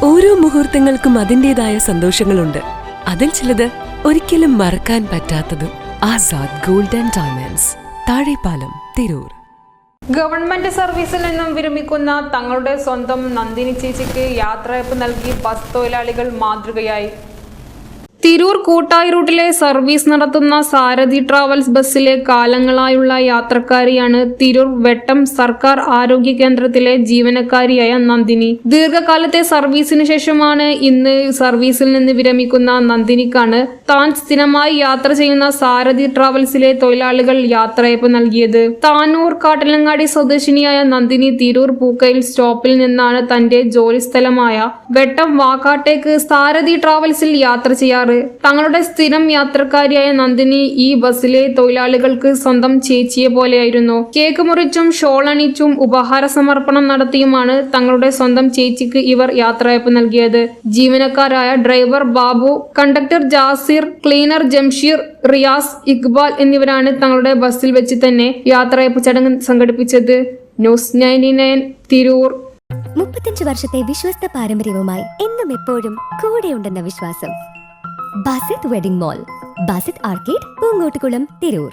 ഓരോ മുഹൂർത്തങ്ങൾക്കും അതിൻ്റെതായ സന്തോഷങ്ങളുണ്ട്. അതിൽ ചിലത് ഒരിക്കലും മറക്കാൻ പറ്റാത്തതും. Azad gold and diamonds, Thazhepalam, Tirur. Government സർവീസിൽ നിന്നും വിരമിക്കുന്ന തങ്ങളുടെ സ്വന്തം നന്ദിനി ചേച്ചിക്ക് യാത്രയയപ്പ് നൽകി ബസ് തൊഴിലാളികൾ മാതൃകയായി. തിരൂർ കൂട്ടായി റൂട്ടിലെ സർവീസ് നടത്തുന്ന സാരഥി ട്രാവൽസ് ബസ്സിലെ കാലങ്ങളായുള്ള യാത്രക്കാരിയാണ് തിരൂർ വെട്ടം സർക്കാർ ആരോഗ്യ കേന്ദ്രത്തിലെ ജീവനക്കാരിയായ നന്ദിനി. ദീർഘകാലത്തെ സർവീസിന് ശേഷമാണ് ഇന്ന് സർവീസിൽ നിന്ന് വിരമിക്കുന്ന നന്ദിനിക്കാണ് താൻ സ്ഥിരമായി യാത്ര ചെയ്യുന്ന സാരഥി ട്രാവൽസിലെ തൊഴിലാളികൾ യാത്രയയപ്പ് നൽകിയത്. താനൂർ കാട്ടിലങ്ങാടി സ്വദേശിനിയായ നന്ദിനി തിരൂർ പൂക്കയിൽ സ്റ്റോപ്പിൽ നിന്നാണ് തന്റെ ജോലി സ്ഥലമായ വെട്ടം വാക്കാട്ടേക്ക് സാരഥി ട്രാവൽസിൽ യാത്ര ചെയ്യാറ്. തങ്ങളുടെ സ്ഥിരം യാത്രക്കാരിയായ നന്ദിനി ഈ ബസ്സിലെ തൊഴിലാളികൾക്ക് സ്വന്തം ചേച്ചിയെ പോലെയായിരുന്നു. കേക്ക് മുറിച്ചും ഷോൾ അണിച്ചും ഉപഹാര സമർപ്പണം നടത്തിയുമാണ് തങ്ങളുടെ സ്വന്തം ചേച്ചിക്ക് ഇവർ യാത്രയയപ്പ് നൽകിയത്. ജീവനക്കാരായ driver Babu, conductor Jasir, cleaner Jamsheer, Riyas, Iqbal എന്നിവരാണ് തങ്ങളുടെ ബസ്സിൽ വെച്ച് തന്നെ യാത്രയയപ്പ് ചടങ്ങ് സംഘടിപ്പിച്ചത്. ന്യൂസ് 99 തിരൂർ. 35 വർഷത്തെ വിശ്വസ്ത പാരമ്പര്യവുമായി എന്നും എപ്പോഴും കൂടെയുണ്ടെന്ന വിശ്വാസം. Basith wedding mall, Basith arcade, Poongottukulam, Tirur.